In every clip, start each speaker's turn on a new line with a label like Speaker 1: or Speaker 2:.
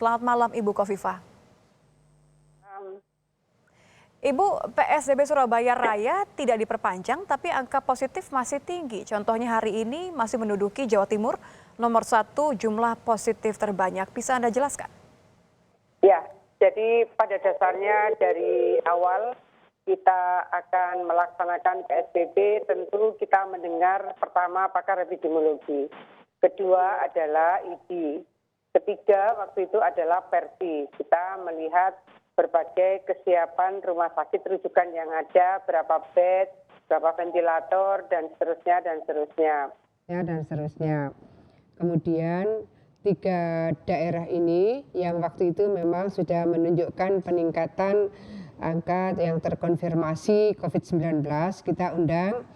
Speaker 1: Selamat malam Ibu Khofifah.
Speaker 2: Um,
Speaker 1: Ibu, PSBB Surabaya Raya tidak diperpanjang tapi angka positif masih tinggi. Contohnya hari ini masih menduduki Jawa Timur nomor 1 jumlah positif terbanyak. Bisa Anda jelaskan?
Speaker 2: Ya, jadi pada dasarnya dari awal kita akan melaksanakan PSBB, tentu kita mendengar pertama pakar epidemiologi, kedua adalah ID, ketiga waktu itu adalah Persi. Kita melihat berbagai kesiapan rumah sakit rujukan yang ada, berapa bed, berapa ventilator, dan seterusnya, dan seterusnya.
Speaker 3: Ya, dan seterusnya. Kemudian 3 daerah ini yang waktu itu memang sudah menunjukkan peningkatan angka yang terkonfirmasi COVID-19, kita undang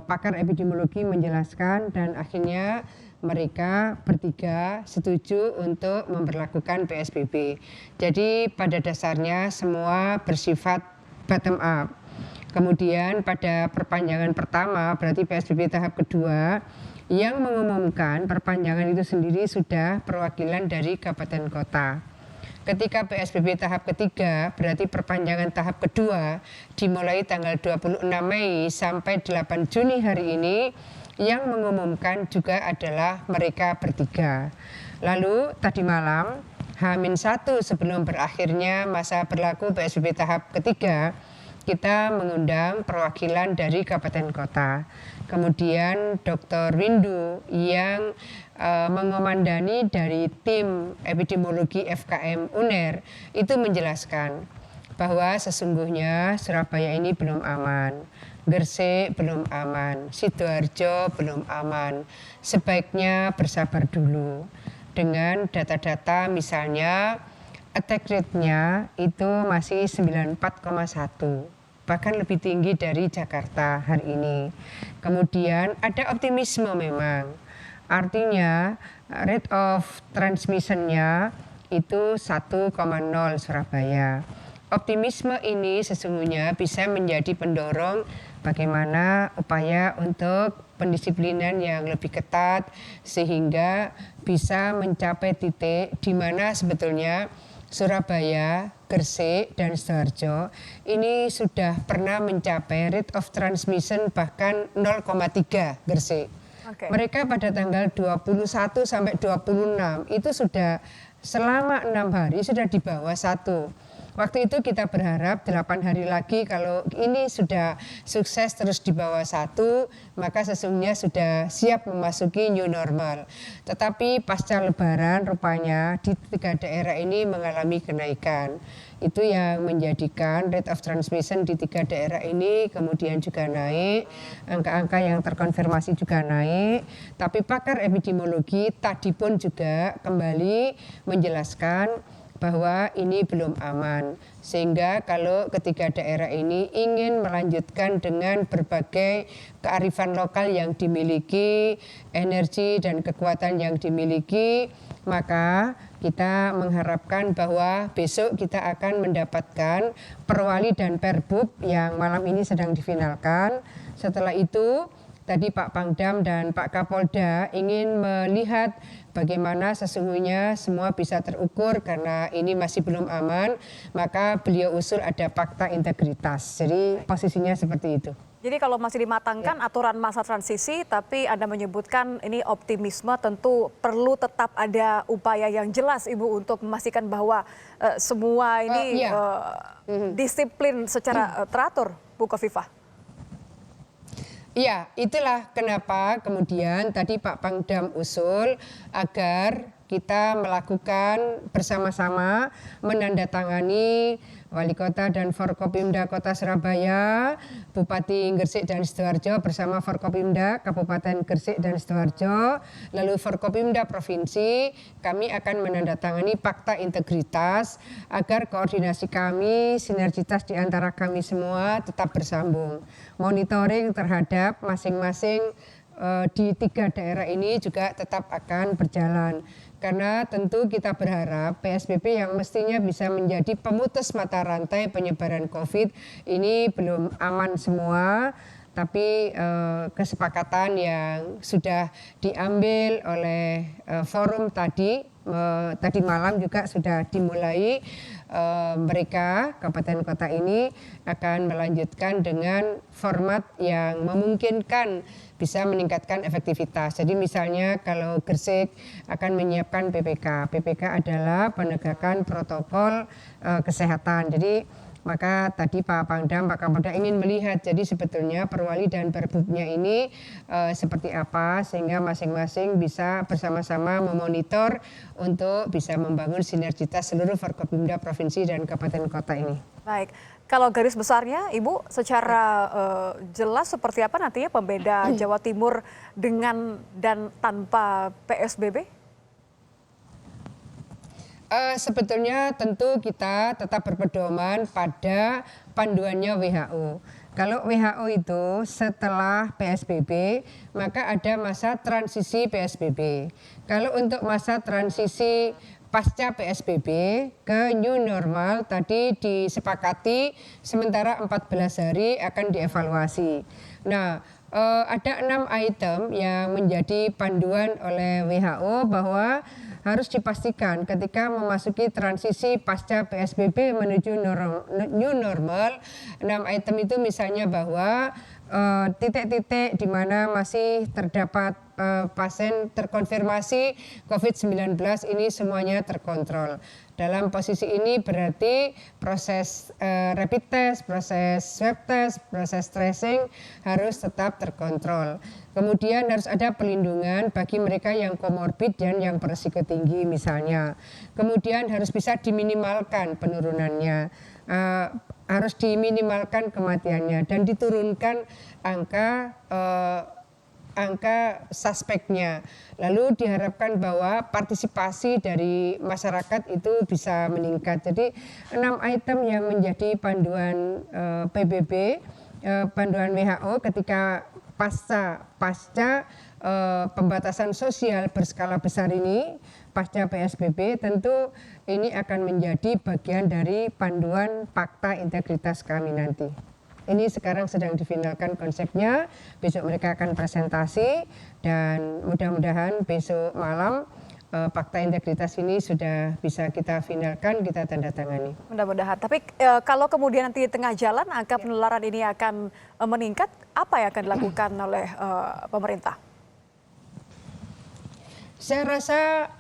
Speaker 3: pakar epidemiologi menjelaskan dan akhirnya mereka bertiga setuju untuk memberlakukan PSBB. Jadi pada dasarnya semua bersifat bottom up. Kemudian pada perpanjangan pertama, berarti PSBB tahap kedua, yang mengumumkan perpanjangan itu sendiri sudah perwakilan dari kabupaten kota. Ketika PSBB tahap ketiga, berarti perpanjangan tahap kedua dimulai tanggal 26 Mei sampai 8 Juni hari ini, yang mengumumkan juga adalah mereka bertiga. Lalu tadi malam, H-1 sebelum berakhirnya masa berlaku PSBB tahap ketiga, kita mengundang perwakilan dari kabupaten kota. Kemudian Dr. Windu yang mengomandani dari tim epidemiologi FKM UNER itu menjelaskan bahwa sesungguhnya Surabaya ini belum aman, Gresik belum aman, Sidoarjo belum aman. Sebaiknya bersabar dulu dengan data-data misalnya attack rate-nya itu masih 94,1, bahkan lebih tinggi dari Jakarta hari ini. Kemudian ada optimisme memang, artinya rate of transmission-nya itu 1,0 Surabaya. Optimisme ini sesungguhnya bisa menjadi pendorong bagaimana upaya untuk pendisiplinan yang lebih ketat sehingga bisa mencapai titik di mana sebetulnya Surabaya, Gresik, dan Sidoarjo ini sudah pernah mencapai rate of transmission bahkan 0,3 Gresik.
Speaker 1: Oke.
Speaker 3: Mereka pada tanggal 21 sampai 26 itu sudah selama 6 hari sudah di bawah 1. Waktu itu kita berharap 8 hari lagi kalau ini sudah sukses terus di bawah 1, maka sesungguhnya sudah siap memasuki new normal. Tetapi pasca lebaran rupanya di 3 daerah ini mengalami kenaikan. Itu yang menjadikan rate of transmission di 3 daerah ini kemudian juga naik, angka-angka yang terkonfirmasi juga naik. Tapi pakar epidemiologi tadi pun juga kembali menjelaskan bahwa ini belum aman, sehingga kalau ketiga daerah ini ingin melanjutkan dengan berbagai kearifan lokal yang dimiliki, energi dan kekuatan yang dimiliki, maka kita mengharapkan bahwa besok kita akan mendapatkan perwali dan perbub yang malam ini sedang difinalkan. Setelah itu tadi Pak Pangdam dan Pak Kapolda ingin melihat bagaimana sesungguhnya semua bisa terukur karena ini masih belum aman, maka beliau usul ada fakta integritas. Jadi posisinya seperti itu.
Speaker 1: Jadi kalau masih dimatangkan aturan masa transisi, tapi Anda menyebutkan ini optimisme, tentu perlu tetap ada upaya yang jelas Ibu untuk memastikan bahwa semua ini disiplin secara teratur, Bu Khofifah.
Speaker 3: Iya, itulah kenapa kemudian tadi Pak Pangdam usul agar kita melakukan bersama-sama menandatangani Wali Kota dan Forkopimda Kota Surabaya, Bupati Gresik dan Sidoarjo bersama Forkopimda Kabupaten Gresik dan Sidoarjo, lalu Forkopimda Provinsi, kami akan menandatangani fakta integritas agar koordinasi kami, sinergitas di antara kami semua tetap bersambung. Monitoring terhadap masing-masing di 3 daerah ini juga tetap akan berjalan. Karena tentu kita berharap PSBB yang mestinya bisa menjadi pemutus mata rantai penyebaran COVID ini belum aman semua. tapi kesepakatan yang sudah diambil oleh forum tadi malam juga sudah dimulai. Mereka kabupaten kota ini akan melanjutkan dengan format yang memungkinkan bisa meningkatkan efektivitas. Jadi misalnya kalau Gresik akan menyiapkan PPK. PPK adalah penegakan protokol kesehatan. Jadi maka tadi Pak Pangdam, Pak Kapolda ingin melihat jadi sebetulnya Perwali dan Perbubnya ini seperti apa sehingga masing-masing bisa bersama-sama memonitor untuk bisa membangun sinergitas seluruh Forkopimda provinsi dan kabupaten kota ini.
Speaker 1: Baik, kalau garis besarnya Ibu secara jelas seperti apa nantinya pembeda Jawa Timur dengan dan tanpa PSBB?
Speaker 3: Sebetulnya tentu kita tetap berpedoman pada panduannya WHO. Kalau WHO itu setelah PSBB, maka ada masa transisi PSBB. Kalau untuk masa transisi pasca PSBB ke new normal tadi disepakati sementara 14 hari akan dievaluasi. Nah, ada 6 item yang menjadi panduan oleh WHO bahwa harus dipastikan ketika memasuki transisi pasca PSBB menuju new normal, 6 item itu misalnya bahwa titik-titik di mana masih terdapat pasien terkonfirmasi COVID-19 ini semuanya terkontrol. Dalam posisi ini berarti proses rapid test, proses swab test, proses tracing harus tetap terkontrol. Kemudian harus ada pelindungan bagi mereka yang komorbid dan yang berisiko tinggi misalnya. Kemudian harus bisa diminimalkan penurunannya. Harus diminimalkan kematiannya dan diturunkan angka suspeknya. Lalu diharapkan bahwa partisipasi dari masyarakat itu bisa meningkat. Jadi 6 item yang menjadi panduan PBB, panduan WHO ketika pasca pembatasan sosial berskala besar ini, pasca PSBB, tentu ini akan menjadi bagian dari panduan Fakta Integritas kami nanti. Ini sekarang sedang difinalkan konsepnya, besok mereka akan presentasi dan mudah-mudahan besok malam Fakta Integritas ini sudah bisa kita finalkan, kita tanda tangani.
Speaker 1: Mudah-mudahan. Tapi kalau kemudian nanti di tengah jalan angka penularan ini akan meningkat, apa yang akan dilakukan oleh pemerintah?
Speaker 3: Saya rasa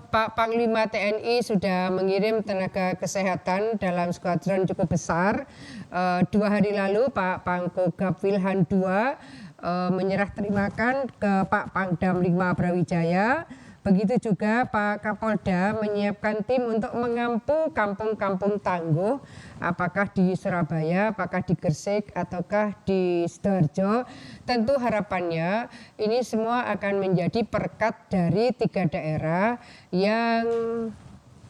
Speaker 3: Pak Panglima TNI sudah mengirim tenaga kesehatan dalam skuadron cukup besar. 2 hari lalu Pak Pangkogap Wilhan II menyerah terimakan ke Pak Pangdam 5 Brawijaya. Begitu juga Pak Kapolda menyiapkan tim untuk mengampu kampung-kampung tangguh, apakah di Surabaya, apakah di Gresik, ataukah di Sidoarjo. Tentu harapannya ini semua akan menjadi perkat dari 3 daerah yang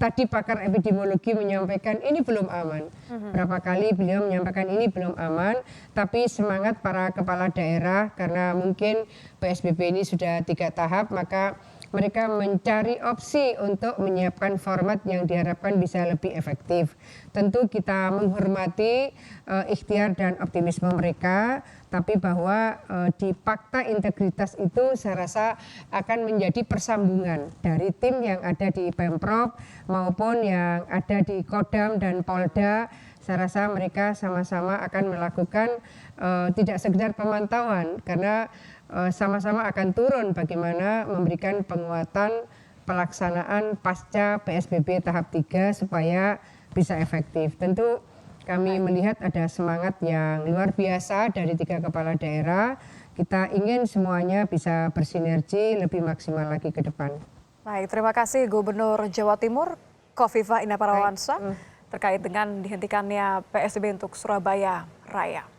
Speaker 3: tadi pakar epidemiologi menyampaikan ini belum aman. Berapa kali beliau menyampaikan ini belum aman, tapi semangat para kepala daerah karena mungkin PSBB ini sudah 3 tahap, maka mereka mencari opsi untuk menyiapkan format yang diharapkan bisa lebih efektif. Tentu kita menghormati ikhtiar dan optimisme mereka, tapi bahwa di Fakta Integritas itu saya rasa akan menjadi persambungan dari tim yang ada di Pemprov maupun yang ada di Kodam dan Polda. Saya rasa mereka sama-sama akan melakukan tidak sekedar pemantauan, karena sama-sama akan turun bagaimana memberikan penguatan pelaksanaan pasca PSBB tahap 3 supaya bisa efektif. Tentu kami melihat ada semangat yang luar biasa dari 3 kepala daerah. Kita ingin semuanya bisa bersinergi lebih maksimal lagi ke depan.
Speaker 1: Baik, terima kasih Gubernur Jawa Timur Khofifah Indar Parawansa terkait dengan dihentikannya PSBB untuk Surabaya Raya.